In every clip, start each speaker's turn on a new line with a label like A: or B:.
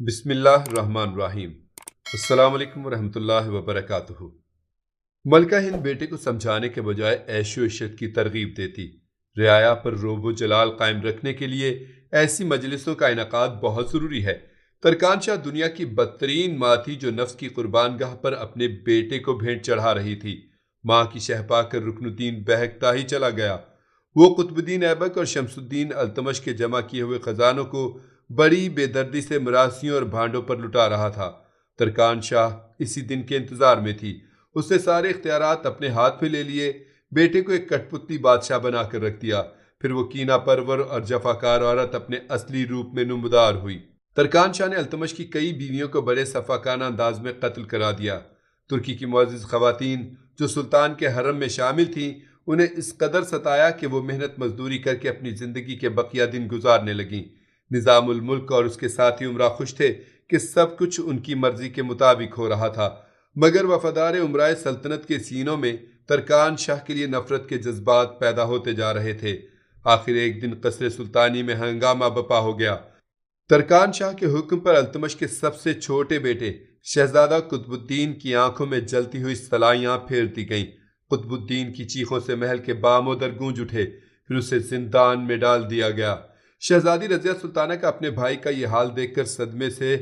A: بسم اللہ الرحمن الرحیم۔ السلام علیکم ورحمۃ اللہ وبرکاتہ۔ ملکہ ہند بیٹے کو سمجھانے کے بجائے عیش و عشرت کی ترغیب دیتی۔ رعایا پر رعب و جلال قائم رکھنے کے لیے ایسی مجلسوں کا انعقاد بہت ضروری ہے۔ ترکان شاہ دنیا کی بدترین ماں تھی جو نفس کی قربان گاہ پر اپنے بیٹے کو بھیٹ چڑھا رہی تھی۔ ماں کی شہ پا کر رکن الدین بہکتا ہی چلا گیا۔ وہ قطب الدین ایبک اور شمس الدین التمش کے جمع کیے ہوئے خزانوں کو بڑی بے دردی سے مراسیوں اور بھانڈوں پر لٹا رہا تھا۔ ترکان شاہ اسی دن کے انتظار میں تھی۔ اس نے سارے اختیارات اپنے ہاتھ میں لے لیے، بیٹے کو ایک کٹ پتلی بادشاہ بنا کر رکھ دیا۔ پھر وہ کینہ پرور اور جفاکار عورت اپنے اصلی روپ میں نمودار ہوئی۔ ترکان شاہ نے التمش کی کئی بیویوں کو بڑے سفاکانہ انداز میں قتل کرا دیا۔ ترکی کی معزز خواتین جو سلطان کے حرم میں شامل تھیں، انہیں اس قدر ستایا کہ وہ محنت مزدوری کر کے اپنی زندگی کے بقیہ دن گزارنے لگیں۔ نظام الملک اور اس کے ساتھی عمرا خوش تھے کہ سب کچھ ان کی مرضی کے مطابق ہو رہا تھا، مگر وفادار عمرائے سلطنت کے سینوں میں ترکان شاہ کے لیے نفرت کے جذبات پیدا ہوتے جا رہے تھے۔ آخر ایک دن قصر سلطانی میں ہنگامہ بپا ہو گیا۔ ترکان شاہ کے حکم پر التمش کے سب سے چھوٹے بیٹے شہزادہ قطب الدین کی آنکھوں میں جلتی ہوئی سلائیاں پھیر دی گئیں۔ قطب الدین کی چیخوں سے محل کے بام و در گونج اٹھے، پھر اسے زندان میں ڈال دیا گیا۔ شہزادی رضیہ سلطانہ کا اپنے بھائی کا یہ حال دیکھ کر صدمے سے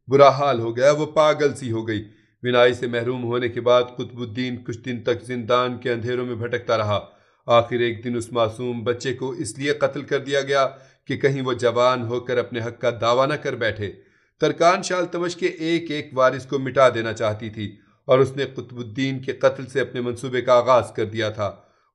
A: برا حال ہو گیا۔ وہ پاگل سی ہو گئی۔ بینائی سے محروم ہونے کے بعد قطب الدین کچھ دن تک زندان کے اندھیروں میں بھٹکتا رہا۔ آخر ایک دن اس معصوم بچے کو اس لیے قتل کر دیا گیا کہ کہیں وہ جوان ہو کر اپنے حق کا دعویٰ نہ کر بیٹھے۔ ترکان شاہ التمش کے ایک ایک وارث کو مٹا دینا چاہتی تھی اور اس نے قطب الدین کے قتل سے اپنے منصوبے کا آغاز کر دیا تھا۔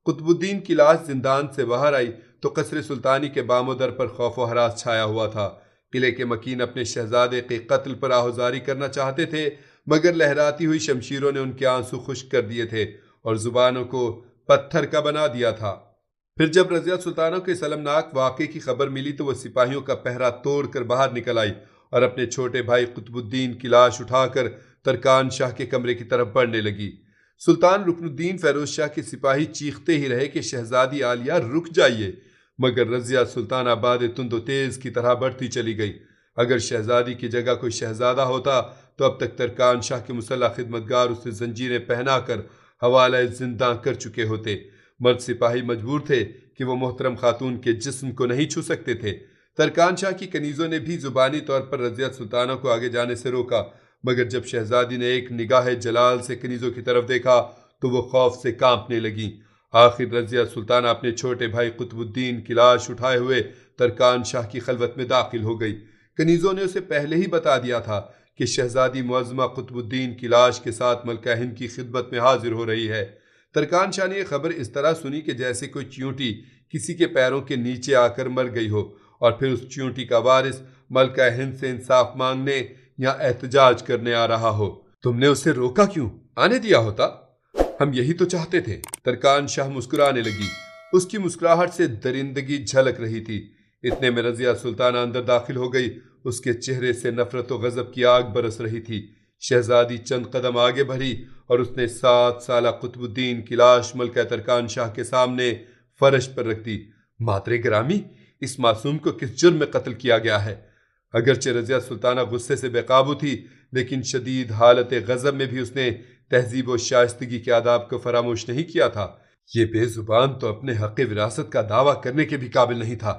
A: قطب الدین کی لاش زندان سے باہر آئی تو قصر سلطانی کے بام و در پر خوف و ہراس چھایا ہوا تھا۔ قلعے کے مکین اپنے شہزادے کے قتل پر آہوزاری کرنا چاہتے تھے، مگر لہراتی ہوئی شمشیروں نے ان کے آنسو خشک کر دیے تھے اور زبانوں کو پتھر کا بنا دیا تھا۔ پھر جب رضیہ سلطانہ کو اس المناک واقعے کی خبر ملی تو وہ سپاہیوں کا پہرا توڑ کر باہر نکل آئی اور اپنے چھوٹے بھائی قطب الدین کی لاش اٹھا کر ترکان شاہ کے کمرے کی طرف بڑھنے لگی۔ سلطان رکن الدین فیروز شاہ کے سپاہی چیختے ہی رہے کہ شہزادی عالیہ رک جائیے، مگر رضیہ سلطانہ باد تند و تیز کی طرح بڑھتی چلی گئی۔ اگر شہزادی کی جگہ کوئی شہزادہ ہوتا تو اب تک ترکان شاہ کے مسلح خدمتگار اسے زنجیریں پہنا کر حوالہ زنداں کر چکے ہوتے۔ مرد سپاہی مجبور تھے کہ وہ محترم خاتون کے جسم کو نہیں چھو سکتے تھے۔ ترکان شاہ کی کنیزوں نے بھی زبانی طور پر رضیہ سلطانہ کو آگے جانے سے روکا، مگر جب شہزادی نے ایک نگاہ جلال سے کنیزوں کی طرف دیکھا تو وہ خوف سے کانپنے لگیں۔ آخر رضیہ سلطانہ اپنے چھوٹے بھائی قطب الدین کی لاش اٹھائے ہوئے ترکان شاہ کی خلوت میں داخل ہو گئی۔ کنیزوں نے اسے پہلے ہی بتا دیا تھا کہ شہزادی معظمہ قطب الدین کی لاش کے ساتھ ملکہ ہند کی خدمت میں حاضر ہو رہی ہے۔ ترکان شاہ نے یہ خبر اس طرح سنی کہ جیسے کوئی چیونٹی کسی کے پیروں کے نیچے آ کر مر گئی ہو، اور پھر اس چیونٹی کا وارث ملکہ ہند سے انصاف مانگنے یا احتجاج کرنے آ رہا ہو۔ تم نے اسے روکا کیوں؟ آنے دیا ہوتا، ہم یہی تو چاہتے تھے۔ ترکان شاہ مسکرانے لگی۔ اس کی مسکراہٹ سے درندگی جھلک رہی تھی۔ اتنے میں رضیہ سلطانہ اندر داخل ہو گئی۔ اس کے چہرے سے نفرت و غضب کی آگ برس رہی تھی۔ شہزادی چند قدم آگے بڑھی اور اس نے 7 سالہ قطب الدین کی لاش ملکہ ترکان شاہ کے سامنے فرش پر رکھ دی۔ مادر گرامی، اس معصوم کو کس جرم میں قتل کیا گیا ہے؟ اگرچہ رضیہ سلطانہ غصے سے بے قابو تھی، لیکن شدید حالت غضب میں بھی اس نے تہذیب و شائستگی کے آداب کو فراموش نہیں کیا تھا۔ یہ بے زبان تو اپنے حق وراثت کا دعویٰ کرنے کے بھی قابل نہیں تھا۔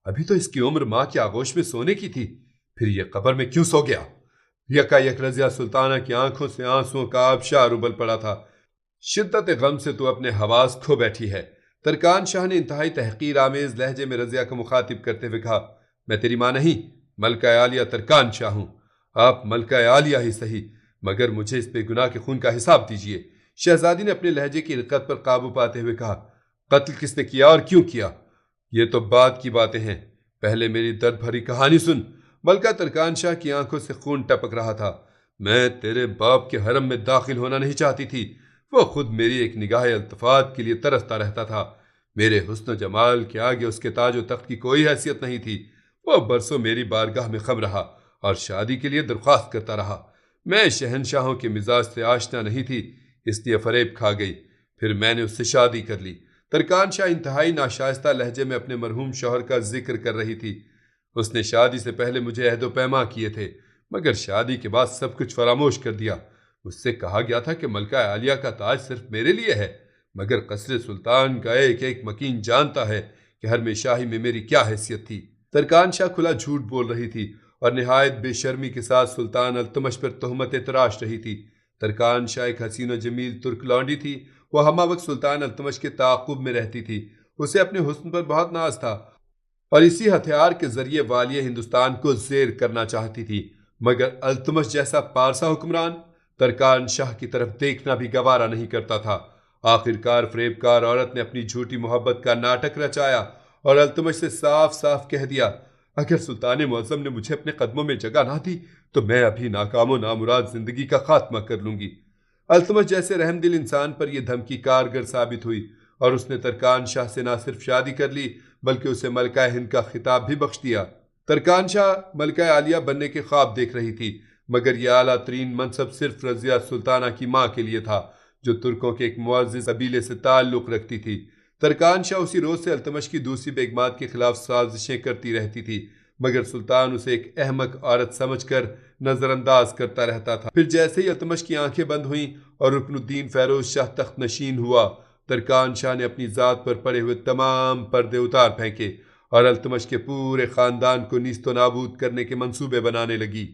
A: ابھی تو اس کی عمر ماں کے آغوش میں سونے کی تھی، پھر یہ قبر میں کیوں سو گیا؟ یکا یک رضیہ سلطانہ کی آنکھوں سے آنسوؤں کا آبشار ابل پڑا تھا۔ شدت غم سے تو اپنے حواس کھو بیٹھی ہے۔ ترکان شاہ نے انتہائی تحقیر آمیز لہجے میں رضیہ کو مخاطب کرتے ہوئے کہا، میں تیری ماں نہیں، ملکہ عالیہ ترکان شاہ ہوں۔ آپ ملکہ عالیہ ہی صحیح، مگر مجھے اس بے گناہ کے خون کا حساب دیجیے۔ شہزادی نے اپنے لہجے کی رقت پر قابو پاتے ہوئے کہا، قتل کس نے کیا اور کیوں کیا؟ یہ تو بعد کی باتیں ہیں، پہلے میری درد بھری کہانی سن۔ ملکہ ترکان شاہ کی آنکھوں سے خون ٹپک رہا تھا۔ میں تیرے باپ کے حرم میں داخل ہونا نہیں چاہتی تھی، وہ خود میری ایک نگاہ التفات کے لیے ترستا رہتا تھا۔ میرے حسن و جمال کے آگے اس کے تاج و تخت کی کوئی حیثیت نہیں تھی۔ وہ برسوں میری بارگاہ میں خم رہا اور شادی کے لیے درخواست کرتا رہا۔ میں شہنشاہوں کے مزاج سے آشنا نہیں تھی، اس لیے فریب کھا گئی، پھر میں نے اس سے شادی کر لی۔ ترکان شاہ انتہائی ناشائستہ لہجے میں اپنے مرحوم شوہر کا ذکر کر رہی تھی۔ اس نے شادی سے پہلے مجھے عہد و پیما کیے تھے، مگر شادی کے بعد سب کچھ فراموش کر دیا۔ مجھ سے کہا گیا تھا کہ ملکہ عالیہ کا تاج صرف میرے لیے ہے، مگر قصر سلطان کا ایک ایک مکین جانتا ہے کہ حرم شاہی میں میری کیا حیثیت تھی۔ ترکان شاہ کھلا جھوٹ بول رہی تھی اور نہایت بے شرمی کے ساتھ سلطان التمش پر تہمتیں تراش رہی تھی۔ ترکان شاہ ایک حسین و جمیل ترک لونڈی تھی۔ وہ ہمہ وقت سلطان التمش کے تعاقب میں رہتی تھی۔ اسے اپنے حسن پر بہت ناز تھا اور اسی ہتھیار کے ذریعے والیہ ہندوستان کو زیر کرنا چاہتی تھی، مگر التمش جیسا پارسا حکمران ترکان شاہ کی طرف دیکھنا بھی گوارا نہیں کرتا تھا۔ آخر کار فریب کار عورت نے اپنی جھوٹی محبت کا ناٹک رچایا اور التمش سے صاف صاف کہہ دیا، اگر سلطان معظم نے مجھے اپنے قدموں میں جگہ نہ دی تو میں ابھی ناکام و نامراد زندگی کا خاتمہ کر لوں گی۔ التمش جیسے رحم دل انسان پر یہ دھمکی کارگر ثابت ہوئی اور اس نے ترکان شاہ سے نہ صرف شادی کر لی بلکہ اسے ملکہ ہند کا خطاب بھی بخش دیا۔ ترکان شاہ ملکہ عالیہ بننے کے خواب دیکھ رہی تھی، مگر یہ اعلیٰ ترین منصب صرف رضیہ سلطانہ کی ماں کے لیے تھا جو ترکوں کے ایک معزز قبیلے سے تعلق رکھتی تھی۔ ترکان شاہ اسی روز سے التمش کی دوسری بیگمات کے خلاف سازشیں کرتی رہتی تھی، مگر سلطان اسے ایک احمق عورت سمجھ کر نظر انداز کرتا رہتا تھا۔ پھر جیسے ہی التمش کی آنکھیں بند ہوئیں اور رکن الدین فیروز شاہ تخت نشین ہوا، ترکان شاہ نے اپنی ذات پر پڑے ہوئے تمام پردے اتار پھینکے اور التمش کے پورے خاندان کو نیست و نابود کرنے کے منصوبے بنانے لگی۔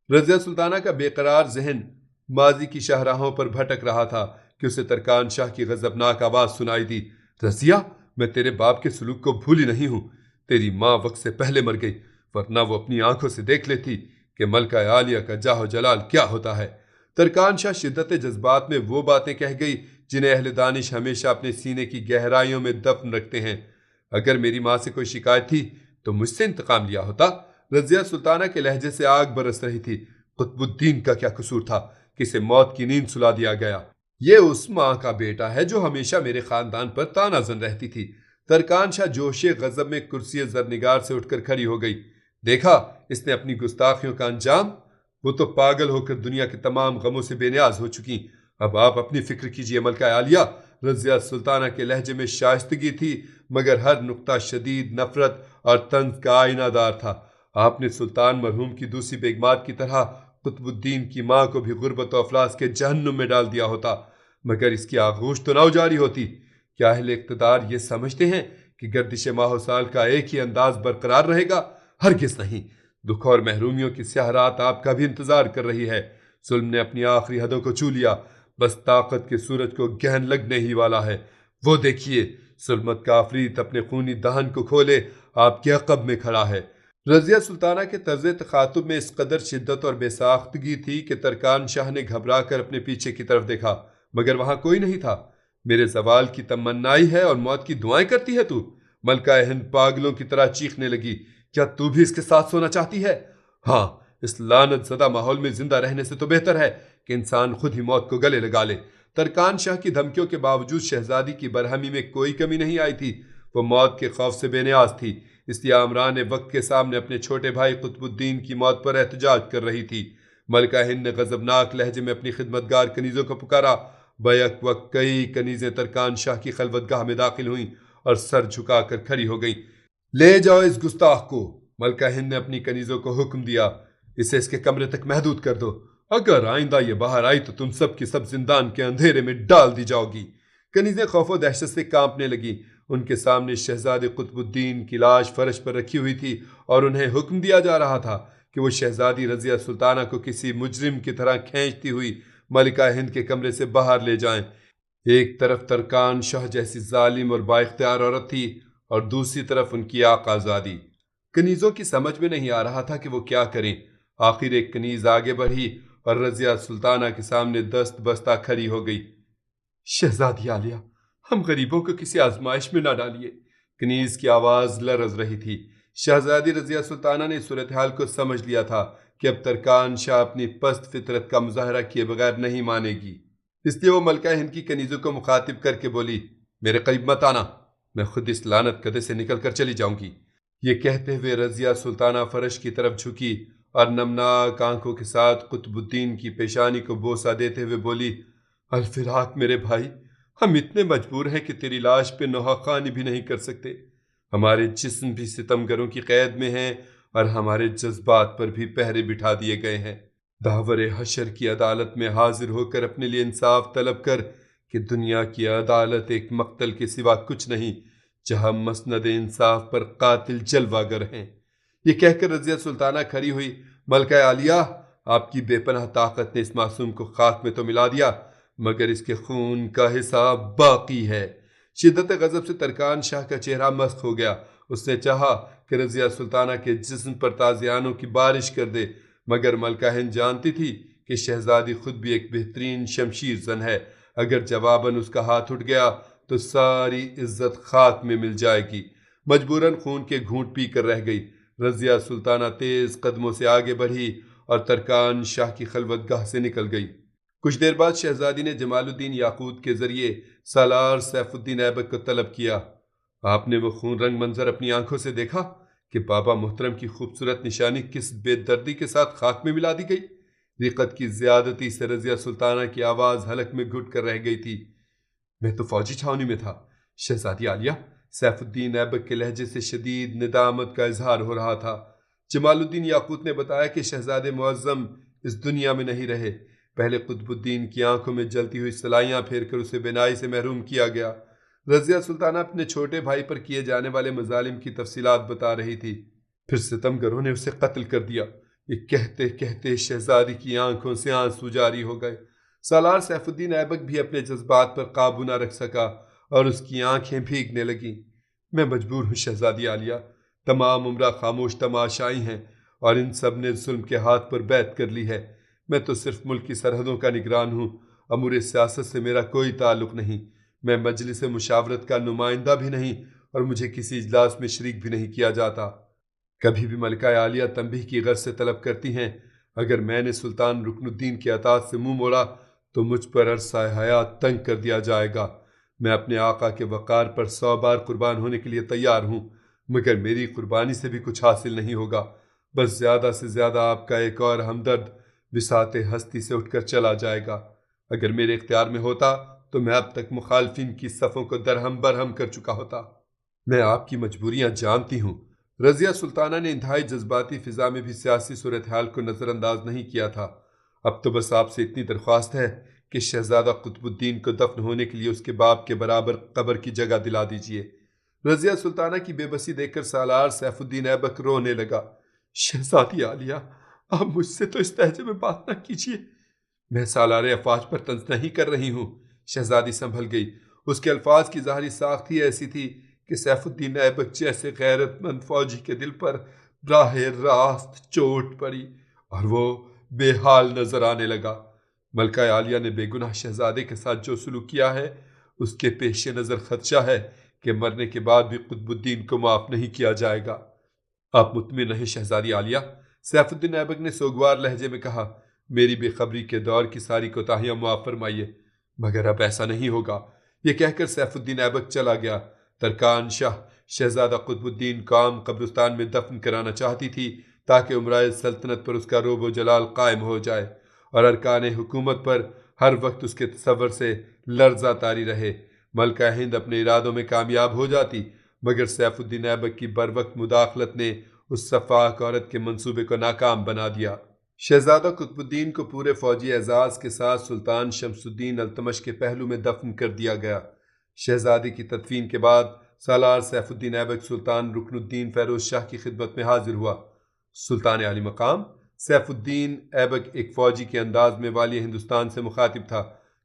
A: رضیہ سلطانہ کا بے قرار ذہن ماضی کی شاہراہوں پر بھٹک رہا تھا کہ اسے ترکان شاہ کی غضبناک آواز سنائی دی، رضیہ، میں تیرے باپ کے سلوک کو بھولی نہیں ہوں۔ تیری ماں وقت سے پہلے مر گئی، ورنہ وہ اپنی آنکھوں سے دیکھ لیتی کہ ملکہ عالیہ کا جاہ و جلال کیا ہوتا ہے۔ ترکان شاہ شدت جذبات میں وہ باتیں کہہ گئی جنہیں اہل دانش ہمیشہ اپنے سینے کی گہرائیوں میں دفن رکھتے ہیں۔ اگر میری ماں سے کوئی شکایت تھی تو مجھ سے انتقام لیا ہوتا۔ رضیہ سلطانہ کے لہجے سے آگ برس رہی تھی۔ قطب الدین کا کیا قصور تھا کہ اسے موت کی نیند سلا دیا گیا؟ یہ اس ماں کا بیٹا ہے جو ہمیشہ میرے خاندان پر تانا زن رہتی تھی۔ ترکان شاہ جوش غضب میں کرسی زرنگار سے اٹھ کر کھڑی ہو گئی۔ دیکھا اس نے اپنی گستاخیوں کا انجام؟ وہ تو پاگل ہو کر دنیا کے تمام غموں سے بے نیاز ہو چکی۔ اب آپ اپنی فکر کیجئے ملکہ عالیہ۔ رضیہ سلطانہ کے لہجے میں شائستگی تھی، مگر ہر نقطہ شدید نفرت اور طنز کا آئینہ دار تھا۔ آپ نے سلطان مرحوم کی دوسری بیگمات کی طرح قطب الدین کی ماں کو بھی غربت و افلاس کے جہنم میں ڈال دیا ہوتا، مگر اس کی آغوش تو نہ اجاری ہوتی۔ کیا اہل اقتدار یہ سمجھتے ہیں کہ گردش ماہ و سال کا ایک ہی انداز برقرار رہے گا؟ ہرگز نہیں۔ دکھ اور محرومیوں کی سیاہ رات آپ کا بھی انتظار کر رہی ہے۔ ظلم نے اپنی آخری حدوں کو چھو لیا، بس طاقت کے سورج کو گہن لگنے ہی والا ہے۔ وہ دیکھیے، ظلمت کا عفریت اپنے خونی دہن کو کھولے آپ کے عقب میں کھڑا ہے۔ رضیہ سلطانہ کے طرز تخاطب میں اس قدر شدت اور بے ساختگی تھی کہ ترکان شاہ نے گھبرا کر اپنے پیچھے کی طرف دیکھا، مگر وہاں کوئی نہیں تھا۔ میرے زوال کی تمنائی ہے اور موت کی دعائیں کرتی ہے تو؟ ملکہ ہند پاگلوں کی طرح چیخنے لگی۔ کیا تو بھی اس کے ساتھ سونا چاہتی ہے؟ ہاں، اس لعنت زدہ ماحول میں زندہ رہنے سے تو بہتر ہے کہ انسان خود ہی موت کو گلے لگا لے۔ ترکان شاہ کی دھمکیوں کے باوجود شہزادی کی برہمی میں کوئی کمی نہیں آئی تھی۔ وہ موت کے خوف سے بے نیاز تھی، اس لیے آمران وقت کے سامنے اپنے چھوٹے بھائی قطب الدین کی موت پر احتجاج کر رہی تھی۔ ملکہ ہند نے غضبناک لہجے میں اپنی خدمتگار کنیزوں کو پکارا۔ بیک وقت کئی کنیزیں ترکان شاہ کی خلوت گاہ میں داخل ہوئیں اور سر جھکا کر کھڑی ہو گئیں۔ لے جاؤ اس گستاخ کو، ملکہ ہند نے اپنی کنیزوں کو حکم دیا۔ اسے اس کے کمرے تک محدود کر دو، اگر آئندہ یہ باہر آئی تو تم سب کی سب زندان کے اندھیرے میں ڈال دی جاؤ گی۔ کنیزیں خوف و دہشت سے کانپنے لگیں۔ ان کے سامنے شہزادے قطب الدین کی لاش فرش پر رکھی ہوئی تھی اور انہیں حکم دیا جا رہا تھا کہ وہ شہزادی رضیہ سلطانہ کو کسی مجرم کی طرح کھینچتی ہوئی ملکہ ہند کے کمرے سے باہر لے جائیں۔ ایک طرف ترکان شاہ جیسی ظالم اور با اختیار عورت تھی اور دوسری طرف ان کی آقا زادی۔ کنیزوں کی سمجھ میں نہیں آ رہا تھا کہ وہ کیا کریں۔ آخر ایک کنیز آگے بڑھی اور رضیہ سلطانہ کے سامنے دست بستہ کھڑی ہو گئی۔ شہزادی عالیہ، ہم غریبوں کو کسی آزمائش میں نہ ڈالیے۔ کنیز کی آواز لرز رہی تھی۔ شہزادی رضیہ سلطانہ نے صورتحال کو سمجھ لیا تھا کہ اب ترکان شاہ اپنی پست فطرت کا مظاہرہ کیے بغیر نہیں مانے گی، اس لیے وہ ملکہ ہند کی کنیزوں کو مخاطب کر کے بولی، میرے قریب مت آنا، میں خود اس لعنت قدے سے نکل کر چلی جاؤں گی۔ یہ کہتے ہوئے رضیہ سلطانہ فرش کی طرف جھکی اور نمناک آنکھوں کے ساتھ قطب الدین کی پیشانی کو بوسہ دیتے ہوئے بولی، الفراق میرے بھائی، ہم اتنے مجبور ہیں کہ تیری لاش پہ نوحہ خوانی بھی نہیں کر سکتے۔ ہمارے جسم بھی ستمگروں کی قید میں ہیں اور ہمارے جذبات پر بھی پہرے بٹھا دیے گئے ہیں۔ داور حشر کی عدالت میں حاضر ہو کر اپنے لیے انصاف طلب کر کہ دنیا کی عدالت ایک مقتل کے سوا کچھ نہیں، جہاں مسند انصاف پر قاتل جلوہ گر ہیں۔ یہ کہہ کر رضیہ سلطانہ کھڑی ہوئی۔ ملکہ عالیہ، آپ کی بے پناہ طاقت نے اس معصوم کو خاک میں تو ملا دیا، مگر اس کے خون کا حساب باقی ہے۔ شدت غضب سے ترکان شاہ کا چہرہ مسخ ہو گیا۔ اس نے چاہا کہ رضیہ سلطانہ کے جسم پر تازیانوں کی بارش کر دے، مگر ملکہ ہند جانتی تھی کہ شہزادی خود بھی ایک بہترین شمشیر زن ہے۔ اگر جواباً اس کا ہاتھ اٹھ گیا تو ساری عزت خاک میں مل جائے گی۔ مجبوراً خون کے گھونٹ پی کر رہ گئی۔ رضیہ سلطانہ تیز قدموں سے آگے بڑھی اور ترکان شاہ کی خلوت گاہ سے نکل گئی۔ کچھ دیر بعد شہزادی نے جمال الدین یاقوت کے ذریعے سالار سیف الدین ایبک کو طلب کیا۔ آپ نے وہ خون رنگ منظر اپنی آنکھوں سے دیکھا کہ بابا محترم کی خوبصورت نشانی کس بے دردی کے ساتھ خاک میں ملا دی گئی۔ رقت کی زیادتی سے رضیہ سلطانہ کی آواز حلق میں گھٹ کر رہ گئی تھی۔ میں تو فوجی چھاونی میں تھا شہزادی عالیہ۔ سیف الدین ایبک کے لہجے سے شدید ندامت کا اظہار ہو رہا تھا۔ جمال الدین یاقوت نے بتایا کہ شہزادے معظم اس دنیا میں نہیں رہے۔ پہلے قطب الدین کی آنکھوں میں جلتی ہوئی سلائیاں پھیر کر اسے بینائی سے محروم کیا گیا۔ رضیہ سلطانہ اپنے چھوٹے بھائی پر کیے جانے والے مظالم کی تفصیلات بتا رہی تھی۔ پھر ستمگروں نے اسے قتل کر دیا۔ یہ کہتے کہتے شہزادی کی آنکھوں سے آنسو جاری ہو گئے۔ سالار سیف الدین ایبک بھی اپنے جذبات پر قابو نہ رکھ سکا اور اس کی آنکھیں بھیگنے لگیں۔ میں مجبور ہوں شہزادی عالیہ، تمام عمرہ خاموش تماشائی ہیں اور ان سب نے ظلم کے ہاتھ پر بیعت کر لی ہے۔ میں تو صرف ملک کی سرحدوں کا نگران ہوں، امور سیاست سے میرا کوئی تعلق نہیں۔ میں مجلس مشاورت کا نمائندہ بھی نہیں اور مجھے کسی اجلاس میں شریک بھی نہیں کیا جاتا۔ کبھی بھی ملکہ عالیہ تنبیہ کی غرض سے طلب کرتی ہیں، اگر میں نے سلطان رکن الدین کی اطاعت سے منہ موڑا تو مجھ پر عرصہ حیات تنگ کر دیا جائے گا۔ میں اپنے آقا کے وقار پر 100 بار قربان ہونے کے لیے تیار ہوں، مگر میری قربانی سے بھی کچھ حاصل نہیں ہوگا۔ بس زیادہ سے زیادہ آپ کا ایک اور ہمدرد بساط ہستی سے اٹھ کر چلا جائے گا۔ اگر میرے اختیار میں ہوتا تو میں اب تک مخالفین کی صفوں کو درہم برہم کر چکا ہوتا۔ میں آپ کی مجبوریاں جانتی ہوں۔ رضیہ سلطانہ نے انتہائی جذباتی فضا میں بھی سیاسی صورتحال کو نظر انداز نہیں کیا تھا۔ اب تو بس آپ سے اتنی درخواست ہے کہ شہزادہ قطب الدین کو دفن ہونے کے لیے اس کے باپ کے برابر قبر کی جگہ دلا دیجیے۔ رضیہ سلطانہ کی بے بسی دیکھ کر سالار سیف الدین ایبک رونے لگا۔ شہزادی عالیہ، آپ مجھ سے تو اس لہجے میں بات نہ کیجیے۔ میں سالار افواج پر طنز نہیں کر رہی ہوں۔ شہزادی سنبھل گئی۔ اس کے الفاظ کی ظاہری ساخت ہی ایسی تھی کہ سیف الدین ایبک جیسے غیرت مند فوجی کے دل پر براہ راست چوٹ پڑی اور وہ بے حال نظر آنے لگا۔ ملکہ عالیہ نے بے گناہ شہزادے کے ساتھ جو سلوک کیا ہے، اس کے پیش نظر خدشہ ہے کہ مرنے کے بعد بھی قطب الدین کو معاف نہیں کیا جائے گا۔ آپ مطمئن رہیں شہزادی عالیہ، سیف الدین ایبک نے سوگوار لہجے میں کہا۔ میری بے خبری کے دور کی ساری کوتاہیاں معاف فرمائیے، مگر اب ایسا نہیں ہوگا۔ یہ کہہ کر سیف الدین ایبک چلا گیا۔ ترکان شاہ شہزادہ قطب الدین کو عام قبرستان میں دفن کرانا چاہتی تھی تاکہ عمرائے سلطنت پر اس کا رعب و جلال قائم ہو جائے اور ارکان حکومت پر ہر وقت اس کے تصور سے لرزہ طاری رہے۔ ملکہ ہند اپنے ارادوں میں کامیاب ہو جاتی، مگر سیف الدین ایبک کی بروقت مداخلت نے اس سفاک عورت کے منصوبے کو ناکام بنا دیا۔ شہزادہ قطب الدین کو پورے فوجی اعزاز کے ساتھ سلطان شمس الدین التمش کے پہلو میں دفن کر دیا گیا۔ شہزادی کی تدفین کے بعد سالار سیف الدین ایبک سلطان رکن الدین فیروز شاہ کی خدمت میں حاضر ہوا۔ سلطان عالی مقام سیف الدین ایبک ایک فوجی کے انداز میں والی ہندوستان سے مخاطب تھا۔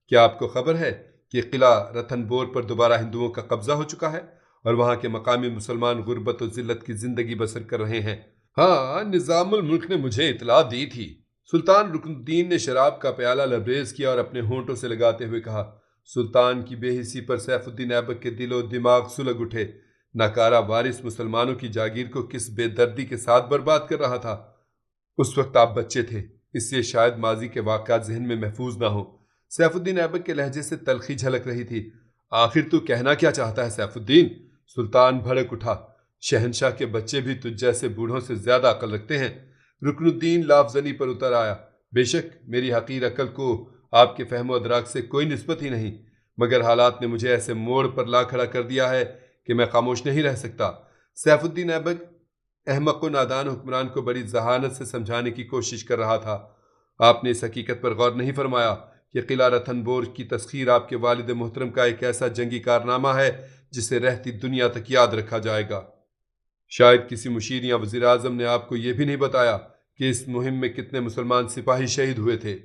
A: کیا آپ کو خبر ہے کہ قلعہ رتن بور پر دوبارہ ہندوؤں کا قبضہ ہو چکا ہے اور وہاں کے مقامی مسلمان غربت و ذلت کی زندگی بسر کر رہے ہیں؟ ہاں، نظام الملک نے مجھے اطلاع دی تھی۔ سلطان رکن الدین نے شراب کا پیالہ لبریز کیا اور اپنے ہونٹوں سے لگاتے ہوئے کہا۔ سلطان کی بے حسی پر سیف الدین ایبک کے دل و دماغ سلگ اٹھے۔ ناکارہ وارث مسلمانوں کی جاگیر کو کس بے دردی کے ساتھ برباد کر رہا تھا۔ اس وقت آپ بچے تھے، اس لیے شاید ماضی کے واقعات ذہن میں محفوظ نہ ہوں۔ سیف الدین ایبک کے لہجے سے تلخی جھلک رہی تھی۔ آخر تو کہنا کیا چاہتا ہے سیف الدین؟ سلطان بھڑک اٹھا۔ شہنشاہ کے بچے بھی تجھ جیسے بوڑھوں سے زیادہ عقل رکھتے ہیں۔ رکن الدین لاف زنی پر اتر آیا۔ بے شک میری حقیر عقل کو آپ کے فہم و ادراک سے کوئی نسبت ہی نہیں، مگر حالات نے مجھے ایسے موڑ پر لا کھڑا کر دیا ہے کہ میں خاموش نہیں رہ سکتا۔ سیف الدین ایبک احمق و نادان حکمران کو بڑی ذہانت سے سمجھانے کی کوشش کر رہا تھا۔ آپ نے اس حقیقت پر غور نہیں فرمایا کہ قلعہ رتن بور کی تسخیر آپ کے والد محترم کا ایک ایسا جنگی کارنامہ ہے جسے رہتی دنیا تک یاد رکھا جائے گا۔ شاید کسی مشیر یا وزیر اعظم نے آپ کو یہ بھی نہیں بتایا کہ اس مہم میں کتنے مسلمان سپاہی شہید ہوئے تھے۔